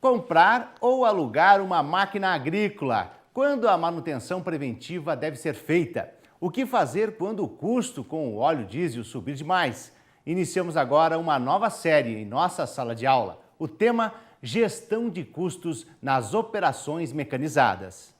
Comprar ou alugar uma máquina agrícola. Quando a manutenção preventiva deve ser feita? O que fazer quando o custo com o óleo diesel subir demais? Iniciamos agora uma nova série em nossa sala de aula. O tema: gestão de custos nas operações mecanizadas.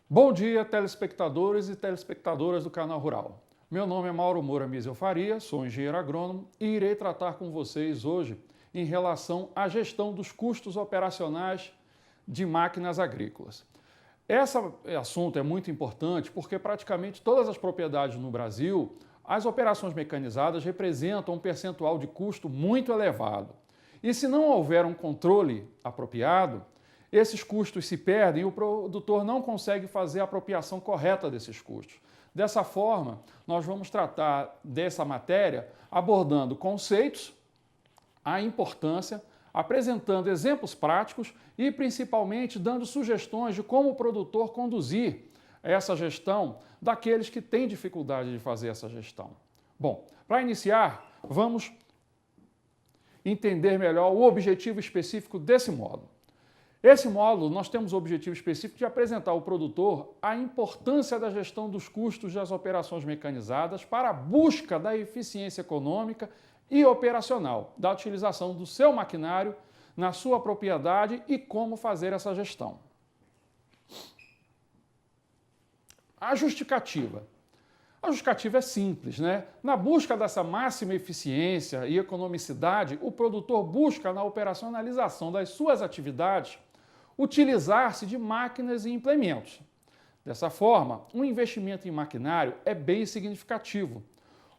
Bom dia, telespectadores e telespectadoras do Canal Rural. Meu nome é Mauro Moura Mizel Faria, sou engenheiro agrônomo e irei tratar com vocês hoje em relação à gestão dos custos operacionais de máquinas agrícolas. Esse assunto é muito importante porque praticamente todas as propriedades no Brasil, as operações mecanizadas representam um percentual de custo muito elevado. E se não houver um controle apropriado, esses custos se perdem e o produtor não consegue fazer a apropriação correta desses custos. Dessa forma, nós vamos tratar dessa matéria abordando conceitos, a importância, apresentando exemplos práticos e, principalmente, dando sugestões de como o produtor conduzir essa gestão daqueles que têm dificuldade de fazer essa gestão. Bom, para iniciar, vamos entender melhor o objetivo específico desse módulo. Esse módulo, nós temos o objetivo específico de apresentar ao produtor a importância da gestão dos custos das operações mecanizadas para a busca da eficiência econômica e operacional da utilização do seu maquinário na sua propriedade e como fazer essa gestão. A justificativa. A justificativa é simples, né? Na busca dessa máxima eficiência e economicidade, o produtor busca na operacionalização das suas atividades utilizar-se de máquinas e implementos. Dessa forma, um investimento em maquinário é bem significativo.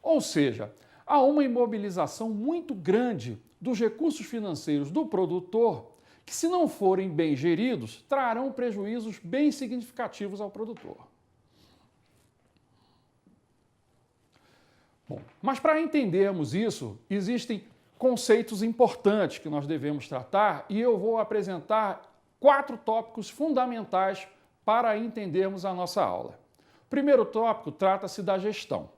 Ou seja, há uma imobilização muito grande dos recursos financeiros do produtor que, se não forem bem geridos, trarão prejuízos bem significativos ao produtor. Bom, mas para entendermos isso, existem conceitos importantes que nós devemos tratar e eu vou apresentar 4 tópicos fundamentais para entendermos a nossa aula. O primeiro tópico trata-se da gestão.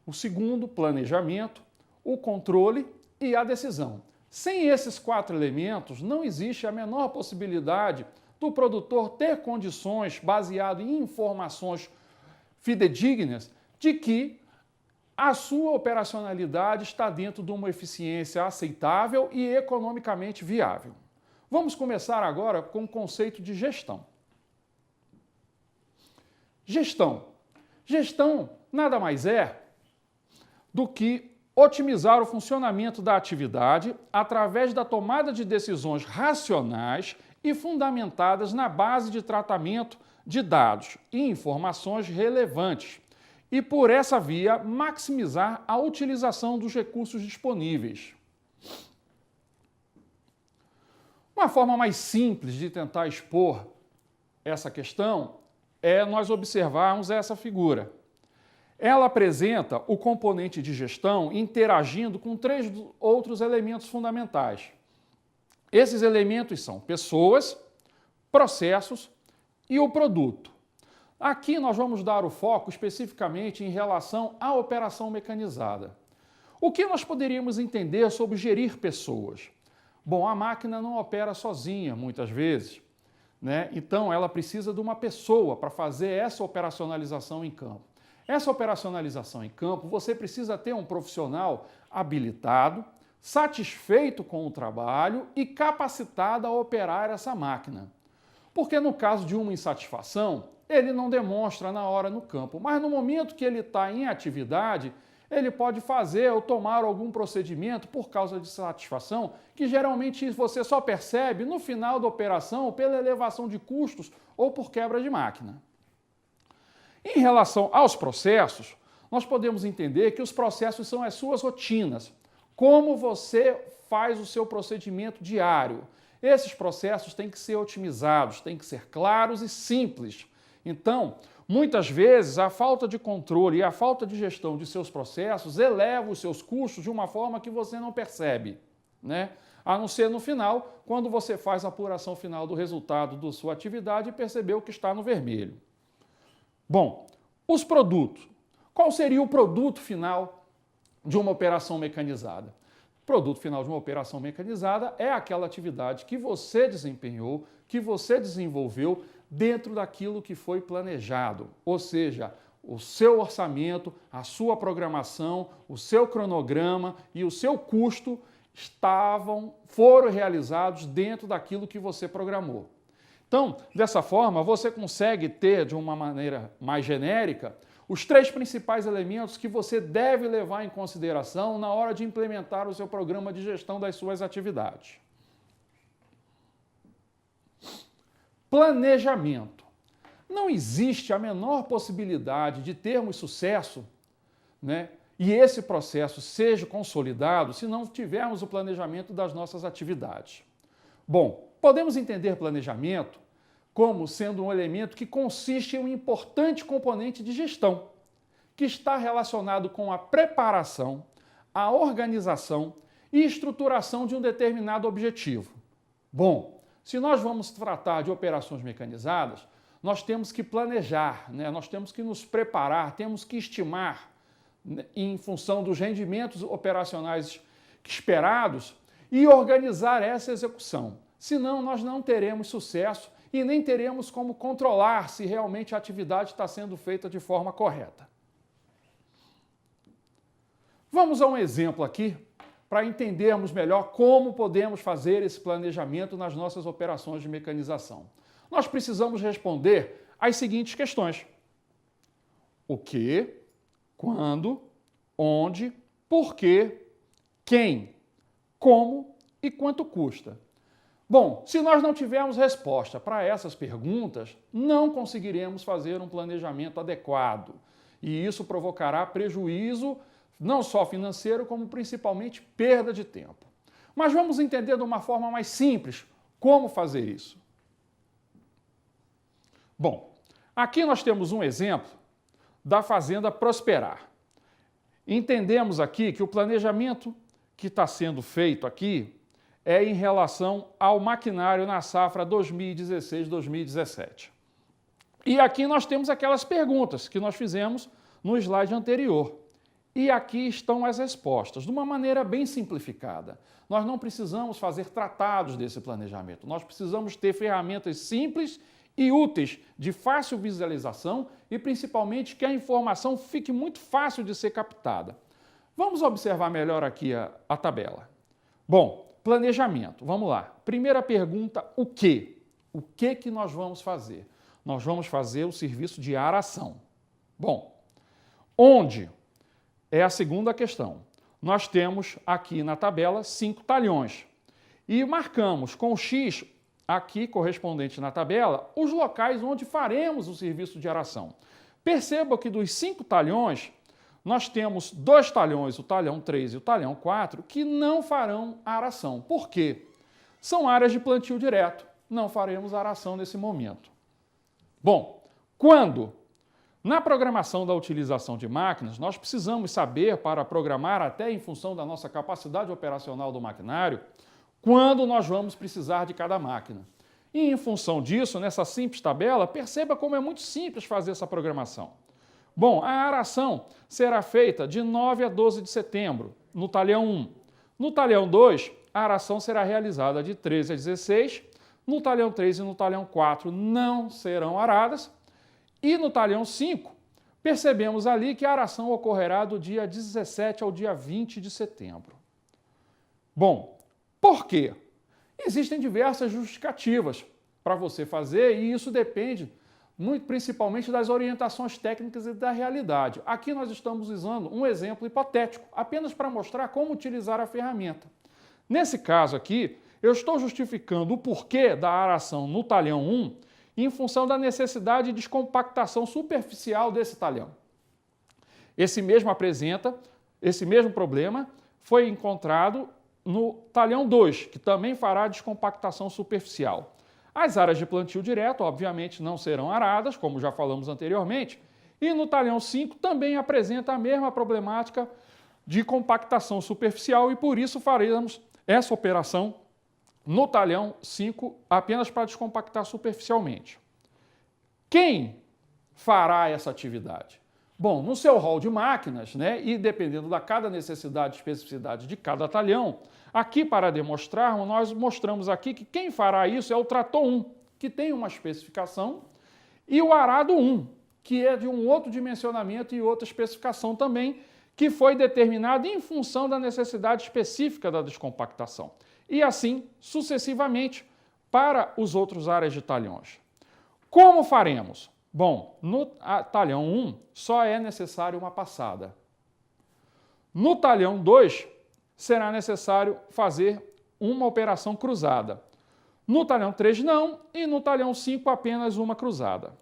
O segundo, planejamento, o controle e a decisão. Sem esses 4 elementos, não existe a menor possibilidade do produtor ter condições, baseado em informações fidedignas, de que a sua operacionalidade está dentro de uma eficiência aceitável e economicamente viável. Vamos começar agora com o conceito de gestão. Gestão. Gestão nada mais é do que otimizar o funcionamento da atividade através da tomada de decisões racionais e fundamentadas na base de tratamento de dados e informações relevantes e, por essa via, maximizar a utilização dos recursos disponíveis. Uma forma mais simples de tentar expor essa questão é nós observarmos essa figura. Ela apresenta o componente de gestão interagindo com 3 outros elementos fundamentais. Esses elementos são pessoas, processos e o produto. Aqui nós vamos dar o foco especificamente em relação à operação mecanizada. O que nós poderíamos entender sobre gerir pessoas? Bom, a máquina não opera sozinha, muitas vezes, né? Então, ela precisa de uma pessoa para fazer essa operacionalização em campo. Essa operacionalização em campo, você precisa ter um profissional habilitado, satisfeito com o trabalho e capacitado a operar essa máquina. Porque no caso de uma insatisfação, ele não demonstra na hora no campo, mas no momento que ele está em atividade, ele pode fazer ou tomar algum procedimento por causa de satisfação que geralmente você só percebe no final da operação pela elevação de custos ou por quebra de máquina. Em relação aos processos, nós podemos entender que os processos são as suas rotinas, como você faz o seu procedimento diário. Esses processos têm que ser otimizados, têm que ser claros e simples. Então, muitas vezes, a falta de controle e a falta de gestão de seus processos eleva os seus custos de uma forma que você não percebe, né? A não ser no final, quando você faz a apuração final do resultado da sua atividade e percebeu que está no vermelho. Bom, os produtos. Qual seria o produto final de uma operação mecanizada? Produto final de uma operação mecanizada é aquela atividade que você desempenhou, que você desenvolveu dentro daquilo que foi planejado, ou seja, o seu orçamento, a sua programação, o seu cronograma e o seu custo foram realizados dentro daquilo que você programou. Então, dessa forma, você consegue ter, de uma maneira mais genérica, os 3 principais elementos que você deve levar em consideração na hora de implementar o seu programa de gestão das suas atividades. Planejamento. Não existe a menor possibilidade de termos sucesso, né, e esse processo seja consolidado se não tivermos o planejamento das nossas atividades. Bom, podemos entender planejamento como sendo um elemento que consiste em um importante componente de gestão, que está relacionado com a preparação, a organização e estruturação de um determinado objetivo. Bom, se nós vamos tratar de operações mecanizadas, nós temos que planejar, né? Nós temos que nos preparar, temos que estimar, né, em função dos rendimentos operacionais esperados e organizar essa execução. Senão, nós não teremos sucesso e nem teremos como controlar se realmente a atividade está sendo feita de forma correta. Vamos a um exemplo aqui para entendermos melhor como podemos fazer esse planejamento nas nossas operações de mecanização. Nós precisamos responder às seguintes questões: o que, quando, onde, por quê, quem, como e quanto custa. Bom, se nós não tivermos resposta para essas perguntas, não conseguiremos fazer um planejamento adequado. E isso provocará prejuízo, não só financeiro, como principalmente perda de tempo. Mas vamos entender de uma forma mais simples como fazer isso. Bom, aqui nós temos um exemplo da Fazenda Prosperar. Entendemos aqui que o planejamento que está sendo feito aqui é em relação ao maquinário na safra 2016-2017. E aqui nós temos aquelas perguntas que nós fizemos no slide anterior. E aqui estão as respostas, de uma maneira bem simplificada. Nós não precisamos fazer tratados desse planejamento, nós precisamos ter ferramentas simples e úteis, de fácil visualização e principalmente que a informação fique muito fácil de ser captada. Vamos observar melhor aqui a tabela. Bom, planejamento, vamos lá. Primeira pergunta, o quê? O que nós vamos fazer? Nós vamos fazer o serviço de aração. Bom, onde? É a segunda questão. Nós temos aqui na tabela 5 talhões e marcamos com o X aqui correspondente na tabela os locais onde faremos o serviço de aração. Perceba que dos 5 talhões, nós temos 2 talhões, o talhão 3 e o talhão 4, que não farão a aração. Por quê? São áreas de plantio direto, não faremos a aração nesse momento. Bom, quando? Na programação da utilização de máquinas, nós precisamos saber, para programar até em função da nossa capacidade operacional do maquinário, quando nós vamos precisar de cada máquina. E em função disso, nessa simples tabela, perceba como é muito simples fazer essa programação. Bom, a aração será feita de 9 a 12 de setembro, no talhão 1. No talhão 2, a aração será realizada de 13 a 16. No talhão 3 e no talhão 4 não serão aradas. E no talhão 5, percebemos ali que a aração ocorrerá do dia 17 ao dia 20 de setembro. Bom, por quê? Existem diversas justificativas para você fazer e isso depende muito principalmente das orientações técnicas e da realidade. Aqui nós estamos usando um exemplo hipotético, apenas para mostrar como utilizar a ferramenta. Nesse caso aqui, eu estou justificando o porquê da aração no talhão 1 em função da necessidade de descompactação superficial desse talhão. Esse mesmo problema foi encontrado no talhão 2, que também fará descompactação superficial. As áreas de plantio direto, obviamente, não serão aradas, como já falamos anteriormente, e no talhão 5 também apresenta a mesma problemática de compactação superficial e por isso faremos essa operação no talhão 5 apenas para descompactar superficialmente. Quem fará essa atividade? Bom, no seu rol de máquinas, né, e dependendo da cada necessidade e especificidade de cada talhão, aqui para demonstrarmos, nós mostramos aqui que quem fará isso é o trator 1, que tem uma especificação, e o arado 1, que é de um outro dimensionamento e outra especificação também, que foi determinado em função da necessidade específica da descompactação. E assim, sucessivamente, para os outros áreas de talhões. Como faremos? Bom, no talhão 1 só é necessário uma passada. No talhão 2 será necessário fazer uma operação cruzada. No talhão 3 não e no talhão 5 apenas uma cruzada.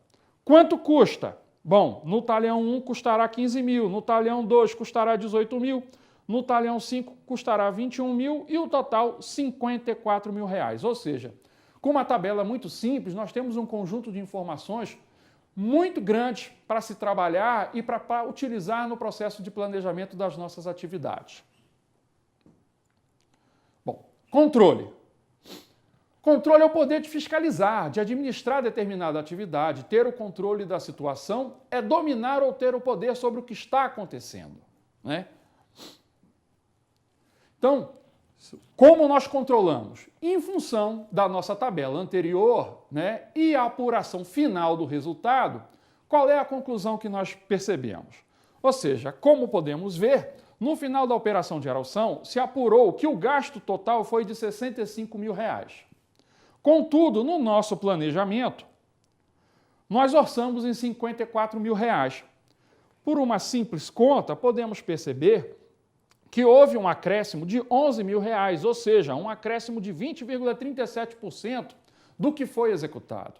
Quanto custa? Bom, no talhão 1 custará 15 mil, no talhão 2 custará 18 mil, no talhão 5 custará 21 mil e o total 54 mil reais. Ou seja, com uma tabela muito simples, nós temos um conjunto de informações muito grande para se trabalhar e para utilizar no processo de planejamento das nossas atividades. Bom, controle. Controle é o poder de fiscalizar, de administrar determinada atividade, ter o controle da situação, é dominar ou ter o poder sobre o que está acontecendo, né? Então, como nós controlamos? Em função da nossa tabela anterior, né, e a apuração final do resultado, qual é a conclusão que nós percebemos? Ou seja, como podemos ver, no final da operação de erosão, se apurou que o gasto total foi de 65 mil reais. Contudo, no nosso planejamento, nós orçamos em 54 mil reais. Por uma simples conta, podemos perceber que houve um acréscimo de 11 mil reais, ou seja, um acréscimo de 20,37% do que foi executado.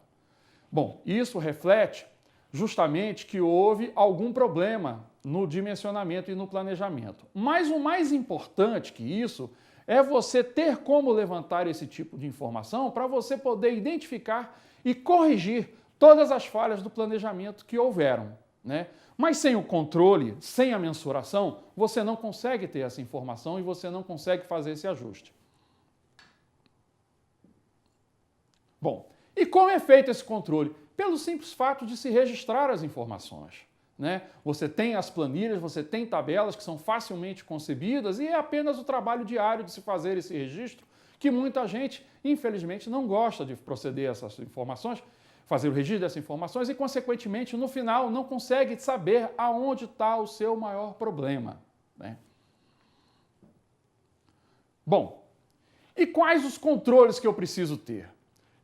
Bom, isso reflete justamente que houve algum problema no dimensionamento e no planejamento. Mas o mais importante que isso é você ter como levantar esse tipo de informação para você poder identificar e corrigir todas as falhas do planejamento que houveram, né? Mas sem o controle, sem a mensuração, você não consegue ter essa informação e você não consegue fazer esse ajuste. Bom, e como é feito esse controle? Pelo simples fato de se registrar as informações, né? Você tem as planilhas, você tem tabelas que são facilmente concebidas e é apenas o trabalho diário de se fazer esse registro que muita gente, infelizmente, não gosta de proceder a essas informações, fazer o registro dessas informações e, consequentemente, no final, não consegue saber aonde está o seu maior problema, né? Bom, e quais os controles que eu preciso ter?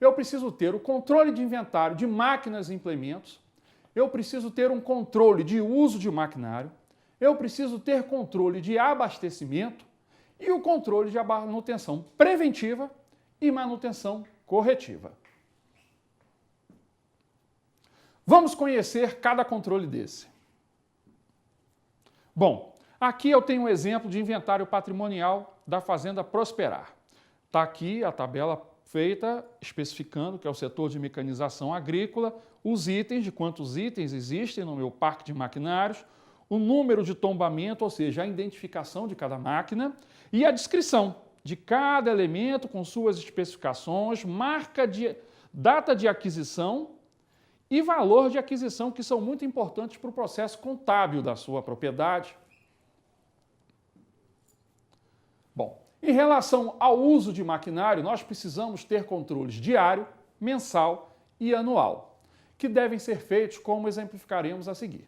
Eu preciso ter o controle de inventário de máquinas e implementos, eu preciso ter um controle de uso de maquinário, eu preciso ter controle de abastecimento e o controle de manutenção preventiva e manutenção corretiva. Vamos conhecer cada controle desse. Bom, aqui eu tenho um exemplo de inventário patrimonial da Fazenda Prosperar. Está aqui a tabela feita especificando que é o setor de mecanização agrícola, os itens, de quantos itens existem no meu parque de maquinários, o número de tombamento, ou seja, a identificação de cada máquina, e a descrição de cada elemento com suas especificações, data de aquisição e valor de aquisição, que são muito importantes para o processo contábil da sua propriedade. Bom, em relação ao uso de maquinário, nós precisamos ter controles diário, mensal e anual, que devem ser feitos como exemplificaremos a seguir.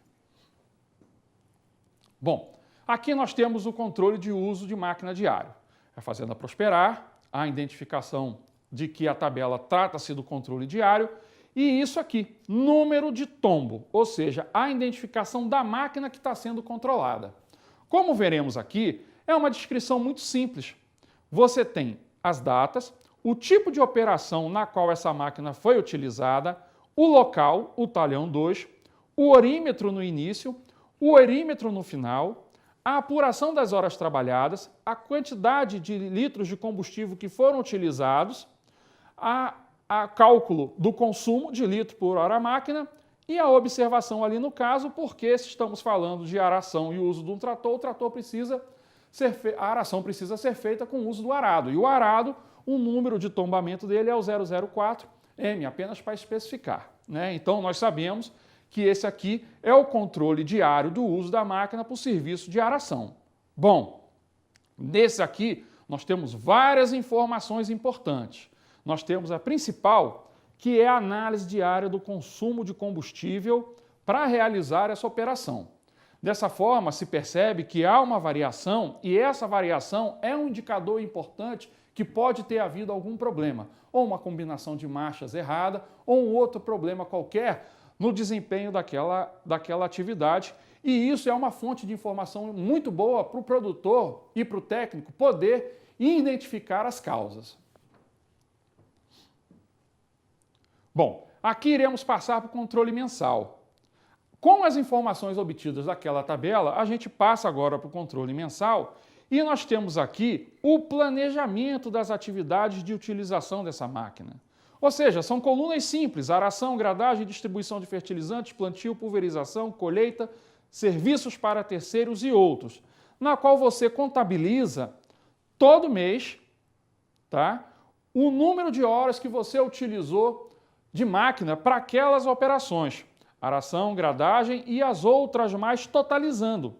Bom, aqui nós temos o controle de uso de máquina diário. A Fazenda Prosperar, a identificação de que a tabela trata-se do controle diário, e isso aqui, número de tombo, ou seja, a identificação da máquina que está sendo controlada. Como veremos aqui, é uma descrição muito simples. Você tem as datas, o tipo de operação na qual essa máquina foi utilizada, o local, o talhão 2, o orímetro no início, o orímetro no final, a apuração das horas trabalhadas, a quantidade de litros de combustível que foram utilizados, a cálculo do consumo de litro por hora máquina e a observação ali no caso, porque se estamos falando de aração e uso de um trator, o trator a aração precisa ser feita com o uso do arado. E o arado, o número de tombamento dele é o 004M, apenas para especificar, né? Então, nós sabemos que esse aqui é o controle diário do uso da máquina para o serviço de aração. Bom, nesse aqui nós temos várias informações importantes. Nós temos a principal, que é a análise diária do consumo de combustível para realizar essa operação. Dessa forma, se percebe que há uma variação e essa variação é um indicador importante que pode ter havido algum problema, ou uma combinação de marchas errada, ou um outro problema qualquer no desempenho daquela atividade. E isso é uma fonte de informação muito boa para o produtor e para o técnico poder identificar as causas. Bom, aqui iremos passar para o controle mensal. Com as informações obtidas daquela tabela, a gente passa agora para o controle mensal e nós temos aqui o planejamento das atividades de utilização dessa máquina. Ou seja, são colunas simples: aração, gradagem, distribuição de fertilizantes, plantio, pulverização, colheita, serviços para terceiros e outros, na qual você contabiliza todo mês, tá, o número de horas que você utilizou de máquina para aquelas operações. Aração, gradagem e as outras mais, totalizando.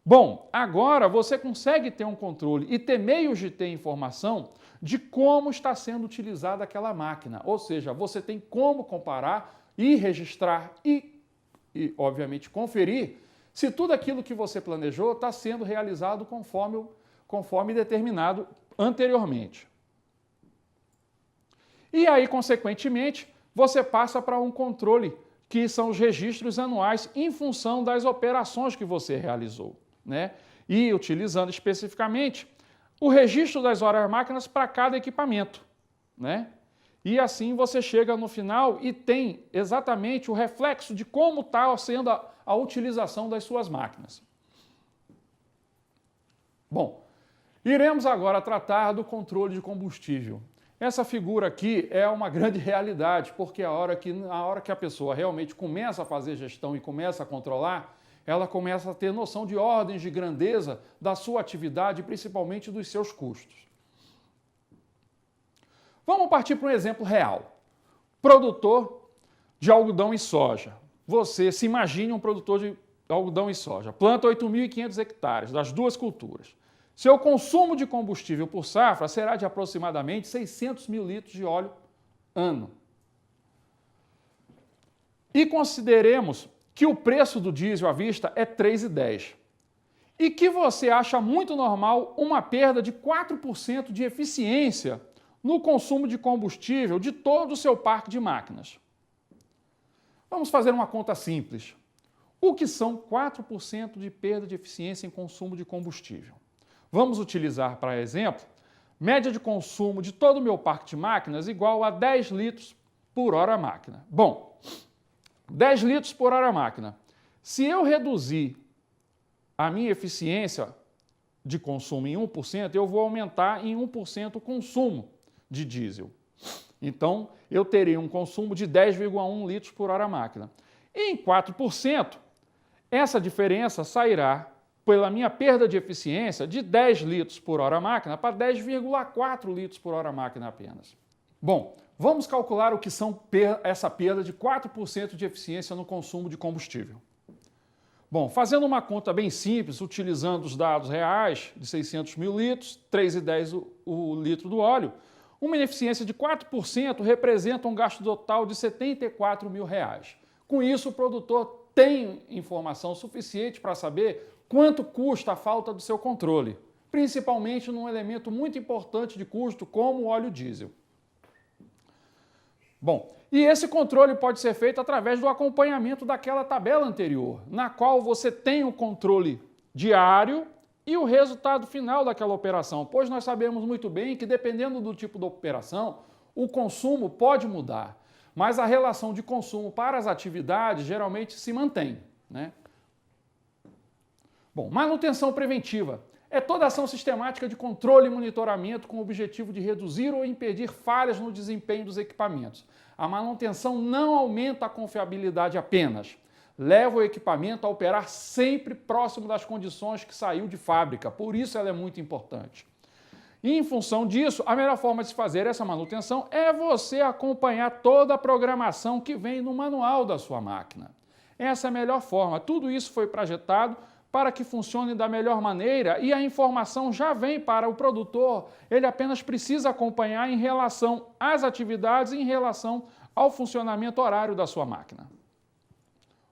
Bom, agora você consegue ter um controle e ter meios de ter informação de como está sendo utilizada aquela máquina. Ou seja, você tem como comparar e registrar e obviamente, conferir se tudo aquilo que você planejou está sendo realizado conforme determinado anteriormente. E aí, consequentemente, você passa para um controle, que são os registros anuais em função das operações que você realizou, né? E utilizando especificamente o registro das horas máquinas para cada equipamento, né? E assim você chega no final e tem exatamente o reflexo de como está sendo a utilização das suas máquinas. Bom, iremos agora tratar do controle de combustível. Essa figura aqui é uma grande realidade, porque a hora que a pessoa realmente começa a fazer gestão e começa a controlar, ela começa a ter noção de ordens de grandeza da sua atividade, principalmente dos seus custos. Vamos partir para um exemplo real. Produtor de algodão e soja. Você se imagine um produtor de algodão e soja. Planta 8.500 hectares das duas culturas. Seu consumo de combustível por safra será de aproximadamente 600 mil litros de óleo ano. E consideremos que o preço do diesel à vista é R$ 3,10. E que você acha muito normal uma perda de 4% de eficiência no consumo de combustível de todo o seu parque de máquinas. Vamos fazer uma conta simples. O que são 4% de perda de eficiência em consumo de combustível? Vamos utilizar, para exemplo, média de consumo de todo o meu parque de máquinas igual a 10 litros por hora máquina. Bom, 10 litros por hora máquina. Se eu reduzir a minha eficiência de consumo em 1%, eu vou aumentar em 1% o consumo de diesel. Então, eu terei um consumo de 10,1 litros por hora máquina. Em 4%, essa diferença sairá pela minha perda de eficiência de 10 litros por hora máquina para 10,4 litros por hora máquina apenas. Bom, vamos calcular o que são essa perda de 4% de eficiência no consumo de combustível. Bom, fazendo uma conta bem simples, utilizando os dados reais de 600 mil litros, R$ 3,10 o litro do óleo, uma ineficiência de 4% representa um gasto total de R$ 74 mil. Com isso, o produtor tem informação suficiente para saber quanto custa a falta do seu controle, principalmente num elemento muito importante de custo como o óleo diesel. Bom, e esse controle pode ser feito através do acompanhamento daquela tabela anterior, na qual você tem o controle diário e o resultado final daquela operação, pois nós sabemos muito bem que, dependendo do tipo de operação, o consumo pode mudar, mas a relação de consumo para as atividades geralmente se mantém, né? Bom, manutenção preventiva é toda ação sistemática de controle e monitoramento com o objetivo de reduzir ou impedir falhas no desempenho dos equipamentos. A manutenção não aumenta a confiabilidade apenas, leva o equipamento a operar sempre próximo das condições que saiu de fábrica, por isso ela é muito importante. E em função disso, a melhor forma de se fazer essa manutenção é você acompanhar toda a programação que vem no manual da sua máquina. Essa é a melhor forma. Tudo isso foi projetado para que funcione da melhor maneira e a informação já vem para o produtor. Ele apenas precisa acompanhar em relação às atividades e em relação ao funcionamento horário da sua máquina.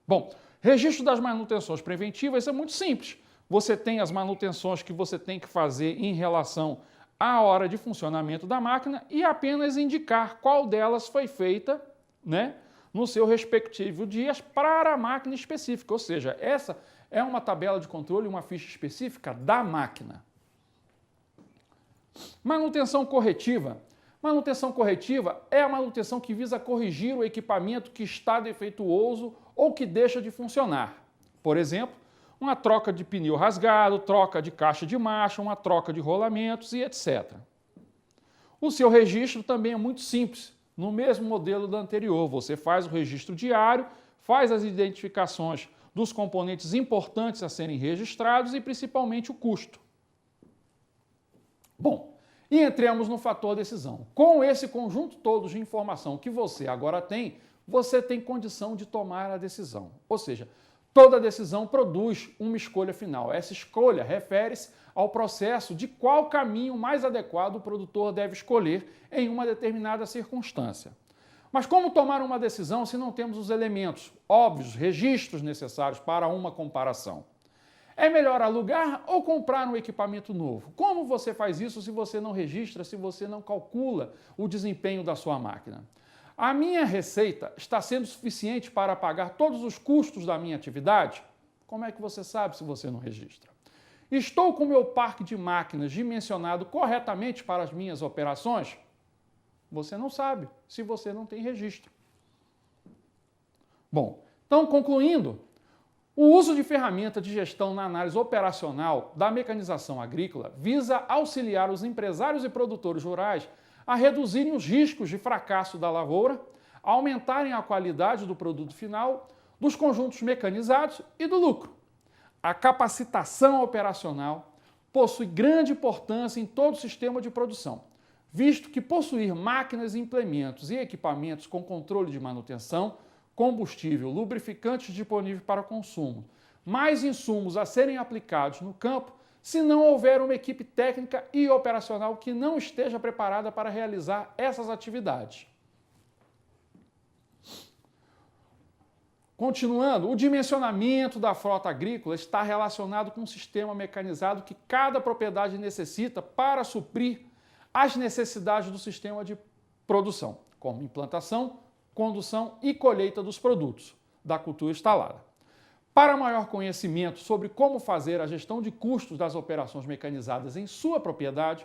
Bom, registro das manutenções preventivas é muito simples. Você tem as manutenções que você tem que fazer em relação à hora de funcionamento da máquina e apenas indicar qual delas foi feita, né, no seu respectivo dias para a máquina específica. Ou seja, essa é uma tabela de controle, uma ficha específica da máquina. Manutenção corretiva. Manutenção corretiva é a manutenção que visa corrigir o equipamento que está defeituoso ou que deixa de funcionar. Por exemplo, uma troca de pneu rasgado, troca de caixa de marcha, uma troca de rolamentos e etc. O seu registro também é muito simples. No mesmo modelo do anterior, você faz o registro diário, faz as identificações dos componentes importantes a serem registrados e principalmente o custo. Bom, e entremos no fator decisão. Com esse conjunto todo de informação que você agora tem, você tem condição de tomar a decisão. Ou seja, toda decisão produz uma escolha final. Essa escolha refere-se ao processo de qual caminho mais adequado o produtor deve escolher em uma determinada circunstância. Mas como tomar uma decisão se não temos os elementos óbvios, registros necessários para uma comparação? É melhor alugar ou comprar um equipamento novo? Como você faz isso se você não registra, se você não calcula o desempenho da sua máquina? A minha receita está sendo suficiente para pagar todos os custos da minha atividade? Como é que você sabe se você não registra? Estou com o meu parque de máquinas dimensionado corretamente para as minhas operações? Você não sabe se você não tem registro. Bom, então concluindo, o uso de ferramenta de gestão na análise operacional da mecanização agrícola visa auxiliar os empresários e produtores rurais a reduzirem os riscos de fracasso da lavoura, a aumentarem a qualidade do produto final, dos conjuntos mecanizados e do lucro. A capacitação operacional possui grande importância em todo o sistema de produção, visto que possuir máquinas, implementos e equipamentos com controle de manutenção, combustível, lubrificantes disponíveis para consumo, mais insumos a serem aplicados no campo, se não houver uma equipe técnica e operacional que não esteja preparada para realizar essas atividades. Continuando, o dimensionamento da frota agrícola está relacionado com o sistema mecanizado que cada propriedade necessita para suprir as necessidades do sistema de produção, como implantação, condução e colheita dos produtos da cultura instalada. Para maior conhecimento sobre como fazer a gestão de custos das operações mecanizadas em sua propriedade,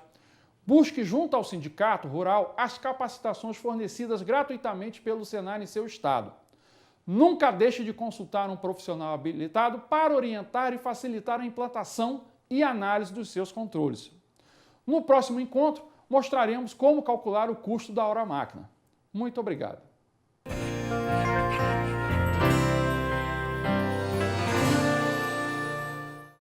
busque junto ao sindicato rural as capacitações fornecidas gratuitamente pelo Senar em seu estado. Nunca deixe de consultar um profissional habilitado para orientar e facilitar a implantação e análise dos seus controles. No próximo encontro, mostraremos como calcular o custo da hora-máquina. Muito obrigado.